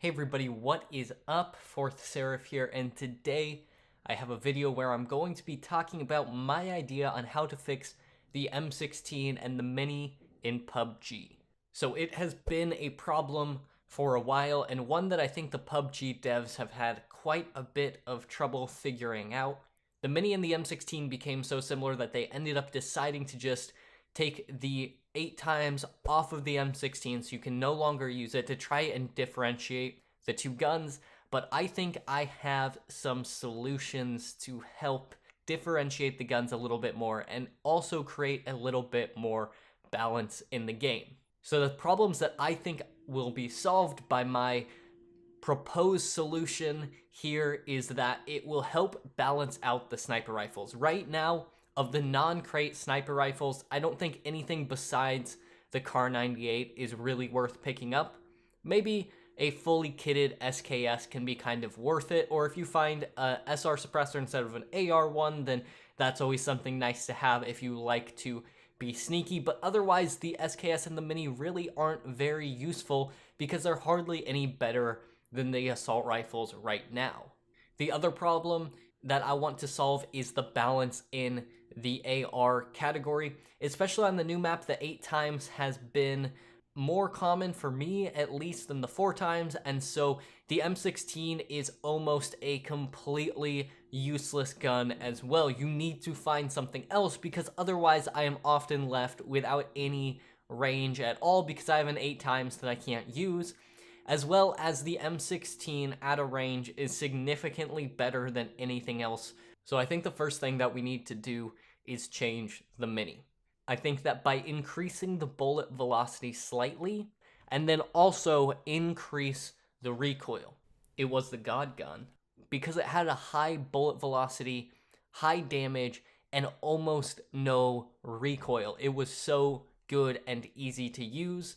Hey everybody, what is up? Fourth Seraph here, and today I have a video where I'm going to be talking about my idea on how to fix the M16 and the Mini in PUBG. So it has been a problem for a while, and one that I think the PUBG devs have had quite a bit of trouble figuring out. The Mini and the M16 became so similar that they ended up deciding to just take the 8 times off of the M16 so you can no longer use it to try and differentiate the two guns, but I think I have some solutions to help differentiate the guns a little bit more and also create a little bit more balance in the game. So the problems that I think will be solved by my proposed solution here is that it will help balance out the sniper rifles. Right now, of the non-crate sniper rifles, I don't think anything besides the Kar 98 is really worth picking up. Maybe a fully kitted SKS can be kind of worth it, or if you find a SR suppressor instead of an AR one, then that's always something nice to have if you like to be sneaky. But otherwise, the SKS and the Mini really aren't very useful because they're hardly any better than the assault rifles right now. The other problem that I want to solve is the balance in the AR category, especially on the new map. The 8 times has been more common for me, at least, than the 4 times, and so the M16 is almost a completely useless gun as well. You need to find something else because otherwise I am often left without any range at all because I have an 8 times that I can't use, as well as the M16 at a range is significantly better than anything else. So I think the first thing that we need to do is change the Mini. I think that by increasing the bullet velocity slightly, and then also increase the recoil. It was the God gun because it had a high bullet velocity, high damage, and almost no recoil. It was so good and easy to use,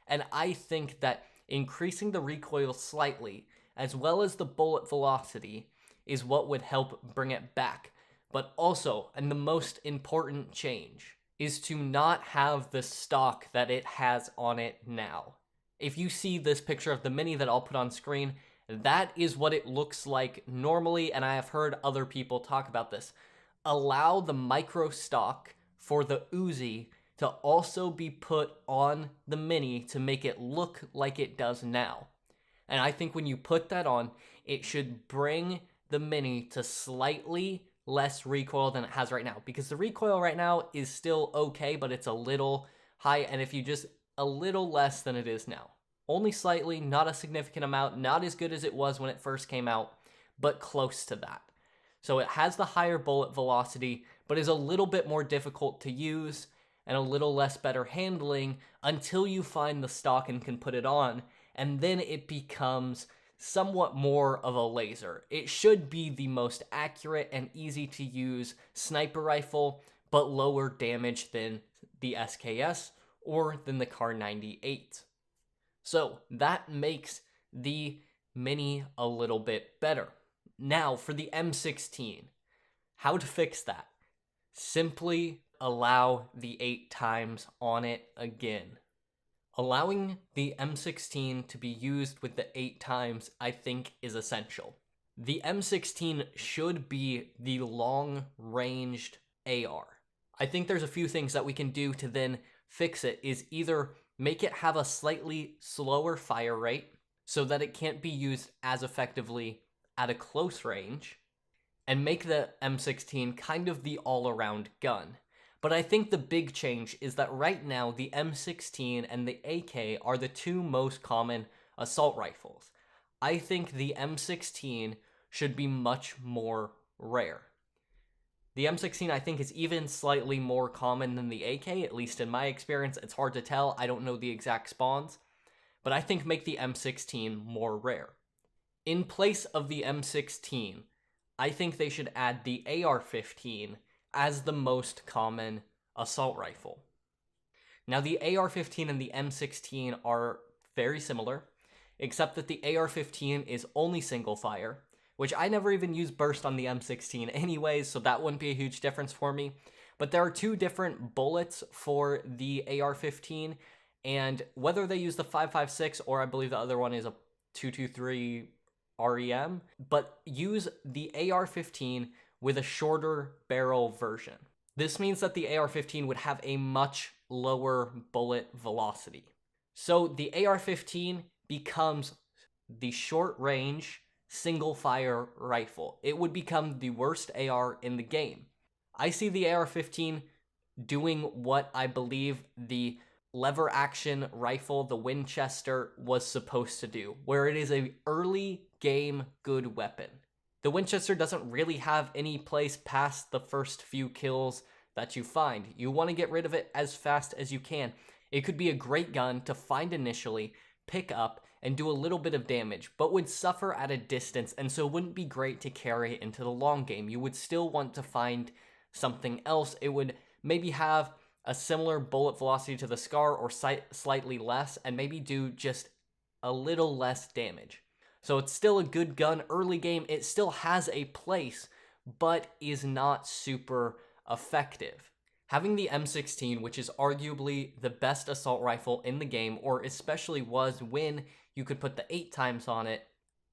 and I think that increasing the recoil slightly, as well as the bullet velocity, is what would help bring it back. But also, and the most important change, is to not have the stock that it has on it now. If you see this picture of the Mini that I'll put on screen, that is what it looks like normally, and I have heard other people talk about this. Allow the micro stock for the Uzi to also be put on the Mini to make it look like it does now. And I think when you put that on, it should bring the Mini to slightly less recoil than it has right now, because the recoil right now is still okay, but it's a little high, and if you just a little less than it is now. Only slightly, not a significant amount, not as good as it was when it first came out, but close to that. So it has the higher bullet velocity, but is a little bit more difficult to use and a little less better handling until you find the stock and can put it on, and then it becomes somewhat more of a laser. It should be the most accurate and easy to use sniper rifle, but lower damage than the SKS or than the Kar 98. So that makes the Mini a little bit better. Now for the M16, how to fix that? Simply allow the 8 times on it again. Allowing the M16 to be used with the 8 times, I think, is essential. The M16 should be the long-ranged AR. I think there's a few things that we can do to then fix it, is either make it have a slightly slower fire rate so that it can't be used as effectively at a close range, and make the M16 kind of the all-around gun. But I think the big change is that right now, the M16 and the AK are the 2 most common assault rifles. I think the M16 should be much more rare. The M16, I think, is even slightly more common than the AK, at least in my experience. It's hard to tell, I don't know the exact spawns, but I think make the M16 more rare. In place of the M16, I think they should add the AR-15 as the most common assault rifle. Now, the AR-15 and the M16 are very similar, except that the AR-15 is only single fire, which I never even use burst on the M16 anyways, so that wouldn't be a huge difference for me. But there are 2 different bullets for the AR-15, and whether they use the 5.56 or I believe the other one is a 223 REM, but use the AR-15 with a shorter barrel version. This means that the AR-15 would have a much lower bullet velocity. So the AR-15 becomes the short-range single-fire rifle. It would become the worst AR in the game. I see the AR-15 doing what I believe the lever action rifle, the Winchester, was supposed to do, where it is a early game good weapon. The Winchester doesn't really have any place past the first few kills that you find. You want to get rid of it as fast as you can. It could be a great gun to find initially, pick up, and do a little bit of damage, but would suffer at a distance, and so wouldn't be great to carry into the long game. You would still want to find something else. It would maybe have a similar bullet velocity to the SCAR or slightly less, and maybe do just a little less damage. So it's still a good gun early game. It still has a place, but is not super effective. Having the M16, which is arguably the best assault rifle in the game, or especially was when you could put the 8x on it,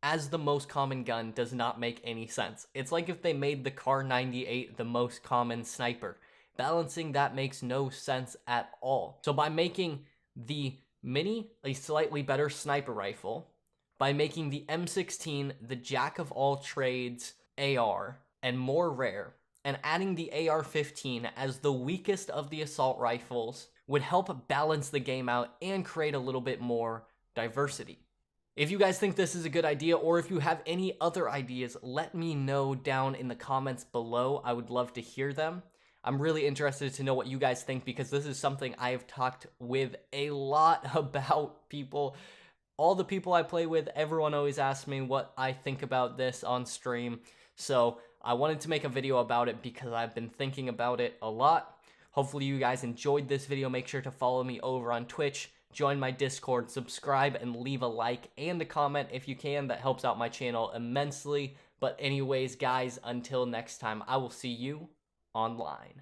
as the most common gun does not make any sense. It's like if they made the Kar 98 the most common sniper. Balancing that makes no sense at all. So by making the Mini a slightly better sniper rifle, by making the M16 the jack of all trades AR and more rare, and adding the AR-15 as the weakest of the assault rifles would help balance the game out and create a little bit more diversity. If you guys think this is a good idea, or if you have any other ideas, let me know down in the comments below. I would love to hear them. I'm really interested to know what you guys think, because this is something I have talked with a lot about. People, all the people I play with, everyone always asks me what I think about this on stream. So I wanted to make a video about it because I've been thinking about it a lot. Hopefully you guys enjoyed this video. Make sure to follow me over on Twitch, join my Discord, subscribe, and leave a like and a comment if you can. That helps out my channel immensely. But anyways, guys, until next time, I will see you online.